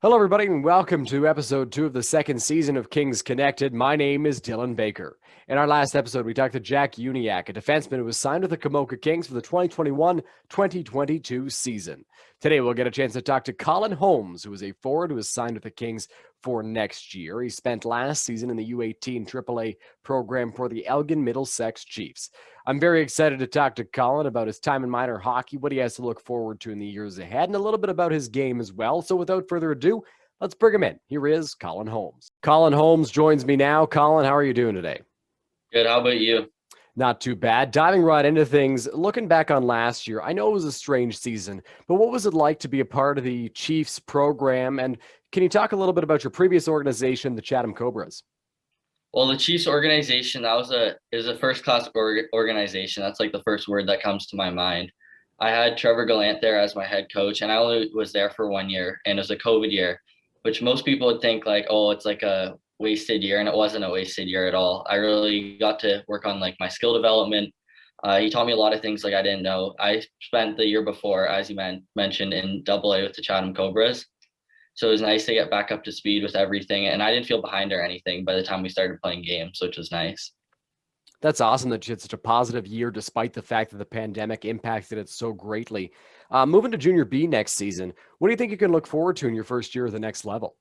Hello, everybody, and welcome to episode 2 of the second season of Kings Connected. My name is Dylan Baker. In our last episode, we talked to Jack Uniacke, a defenseman who was signed with the Komoka Kings for the 2021-2022 season. Today, we'll get a chance to talk to Colin Holmes, who is a forward who was signed with the Kings for next year. He spent last season in the U18 AAA program for the Elgin-Middlesex Chiefs. I'm very excited to talk to Colin about his time in minor hockey, what he has to look forward to in the years ahead, and a little bit about his game as well. So without further ado, let's bring him in. Here is Colin Holmes. Colin Holmes joins me now. Colin, how are you doing today? Good. How about you? Not too bad. Diving right into things, looking back on last year, I know it was a strange season, but what was it like to be a part of the Chiefs program? And can you talk a little bit about your previous organization, the Chatham Cobras? Well, the Chiefs organization, is a first class organization. That's like the first word that comes to my mind. I had Trevor Gallant there as my head coach, and I only was there for 1 year, and it was a COVID year, which most people would think like, oh, it's like a wasted year, and it wasn't a wasted year at all. I really got to work on like my skill development. He taught me a lot of things like I didn't know. I spent the year before, as you mentioned, in AA with the Chatham Cobras. So it was nice to get back up to speed with everything. And I didn't feel behind or anything by the time we started playing games, which was nice. That's awesome that you had such a positive year despite the fact that the pandemic impacted it so greatly. Moving to Junior B next season, what do you think you can look forward to in your first year of the next level?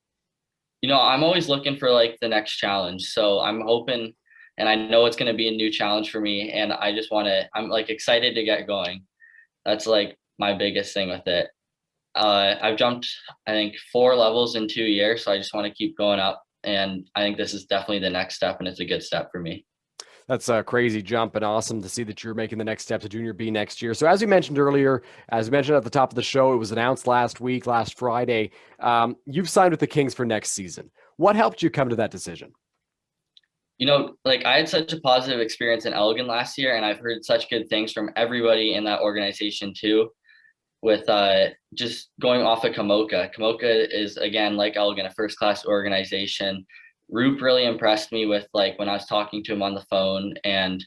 I'm always looking for like the next challenge. So I'm hoping, and I know it's going to be a new challenge for me. And I'm like excited to get going. That's like my biggest thing with it. I've jumped, I think, 4 levels in 2 years. So I just want to keep going up. And I think this is definitely the next step, and it's a good step for me. That's a crazy jump and awesome to see that you're making the next step to Junior B next year. So, as we mentioned earlier, as we mentioned at the top of the show, it was announced last Friday. You've signed with the Kings for next season. What helped you come to that decision? Like I had such a positive experience in Elgin last year, and I've heard such good things from everybody in that organization too. With just going off of Komoka. Komoka is again like Elgin, a first class organization. Roop really impressed me with like when I was talking to him on the phone, and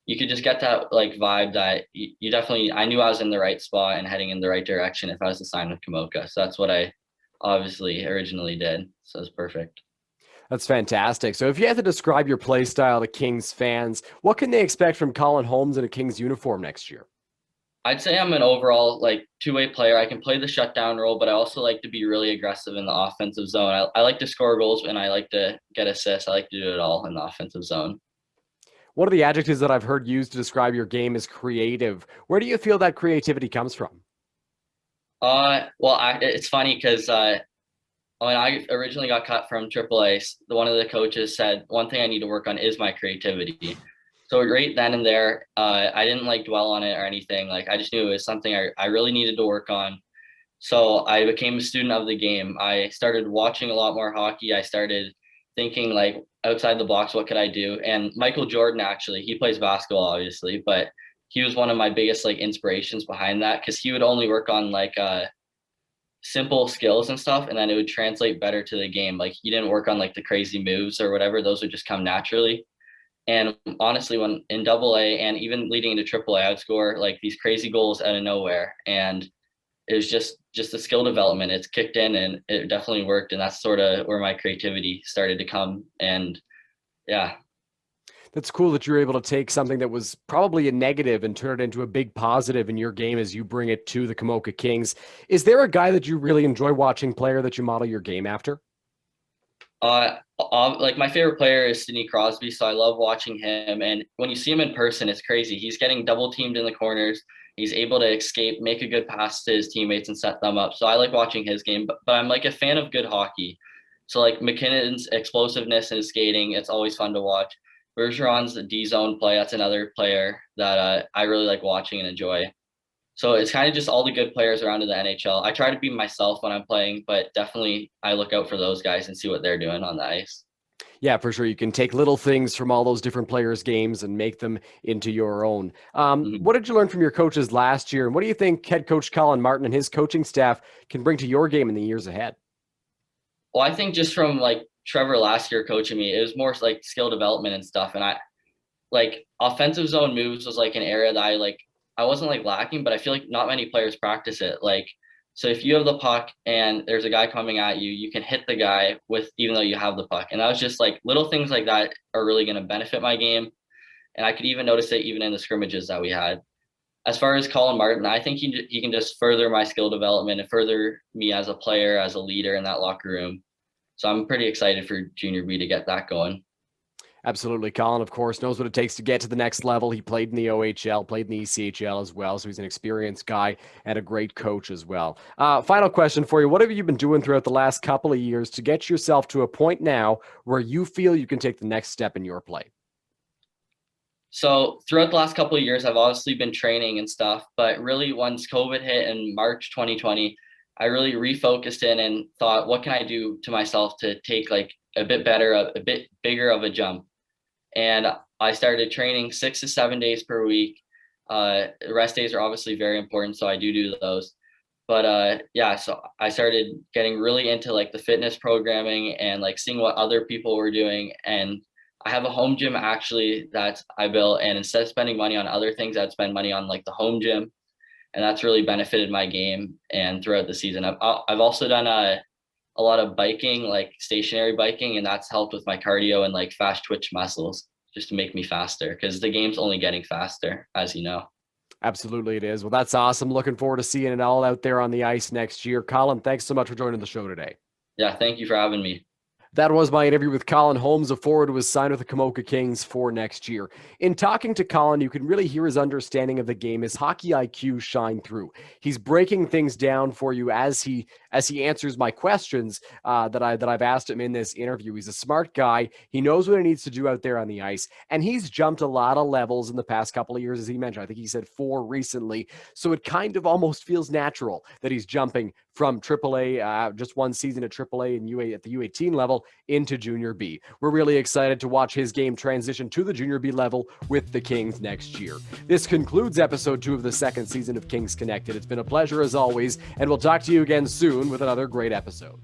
you could just get that like vibe that you definitely I knew I was in the right spot and heading in the right direction if I was to sign with Komoka. So that's what I obviously originally did. So it's perfect. That's fantastic. So, if you had to describe your play style to Kings fans, what can they expect from Colin Holmes in a Kings uniform next year? I'd say I'm an overall like two-way player. I can play the shutdown role, but I also like to be really aggressive in the offensive zone. I like to score goals and I like to get assists. I like to do it all in the offensive zone. One of the adjectives that I've heard used to describe your game is creative. Where do you feel that creativity comes from? It's funny because when I originally got cut from AAA, one of the coaches said one thing I need to work on is my creativity. So right then and there, I didn't like dwell on it or anything. Like I just knew it was something I really needed to work on. So I became a student of the game. I started watching a lot more hockey. I started thinking like outside the box, what could I do? And Michael Jordan, actually, he plays basketball, obviously, but he was one of my biggest like inspirations behind that because he would only work on like simple skills and stuff, and then it would translate better to the game. Like he didn't work on like the crazy moves or whatever; those would just come naturally. And honestly, when in AA and even leading into AAA, I would score like these crazy goals out of nowhere, and it was just a skill development. It's kicked in, and it definitely worked, and that's sort of where my creativity started to come. And yeah. That's cool that you're able to take something that was probably a negative and turn it into a big positive in your game as you bring it to the Komoka Kings. Is there a guy that you really enjoy watching, player that you model your game after? Like my favorite player is Sidney Crosby, so I love watching him. And when you see him in person, it's crazy. He's getting double teamed in the corners. He's able to escape, make a good pass to his teammates, and set them up. So I like watching his game. But I'm like a fan of good hockey. So like McKinnon's explosiveness and his skating, it's always fun to watch. Bergeron's the D zone play. That's another player that I really like watching and enjoy. So it's kind of just all the good players around in the NHL. I try to be myself when I'm playing, but definitely I look out for those guys and see what they're doing on the ice. Yeah, for sure. You can take little things from all those different players' games and make them into your own. Mhm. What did you learn from your coaches last year? And what do you think head coach Colin Martin and his coaching staff can bring to your game in the years ahead? Well, I think just from like Trevor last year coaching me, it was more like skill development and stuff. And I like offensive zone moves was like an area that I wasn't like lacking, but I feel like not many players practice it. Like So if you have the puck and there's a guy coming at you, you can hit the guy with even though you have the puck. And that was just like little things like that are really going to benefit my game. And I could even notice it even in the scrimmages that we had. As far as Colin Martin, I think he can just further my skill development and further me as a player, as a leader in that locker room. So I'm pretty excited for Junior B to get that going. Absolutely. Colin, of course, knows what it takes to get to the next level. He played in the OHL, played in the ECHL as well. So he's an experienced guy and a great coach as well. Final question for you. What have you been doing throughout the last couple of years to get yourself to a point now where you feel you can take the next step in your play? So throughout the last couple of years, I've obviously been training and stuff, but really once COVID hit in March 2020, I really refocused in and thought, what can I do to myself to take like a bit better, a bit bigger of a jump? And I started training 6 to 7 days per week. Rest days are obviously very important, so I do those. But yeah, so I started getting really into like the fitness programming and like seeing what other people were doing. And I have a home gym actually that I built, and instead of spending money on other things, I'd spend money on like the home gym, and that's really benefited my game. And throughout the season, I've also done a lot of biking, like stationary biking, and that's helped with my cardio and like fast twitch muscles just to make me faster because the game's only getting faster, as you know. Absolutely, it is. Well, that's awesome. Looking forward to seeing it all out there on the ice next year. Colin, thanks so much for joining the show today. Yeah, thank you for having me. That was my interview with Colin Holmes, a forward who was signed with the Komoka Kings for next year. In talking to Colin, you can really hear his understanding of the game, his hockey IQ shine through. He's breaking things down for you as he answers my questions that I've asked him in this interview. He's a smart guy. He knows what he needs to do out there on the ice, and he's jumped a lot of levels in the past couple of years, as he mentioned. I think he said 4 recently. So it kind of almost feels natural that he's jumping from AAA, just one season at AAA and at the U18 level into Junior B. We're really excited to watch his game transition to the Junior B level with the Kings next year. This concludes episode 2 of the second season of Kings Connected. It's been a pleasure as always, and we'll talk to you again soon with another great episode.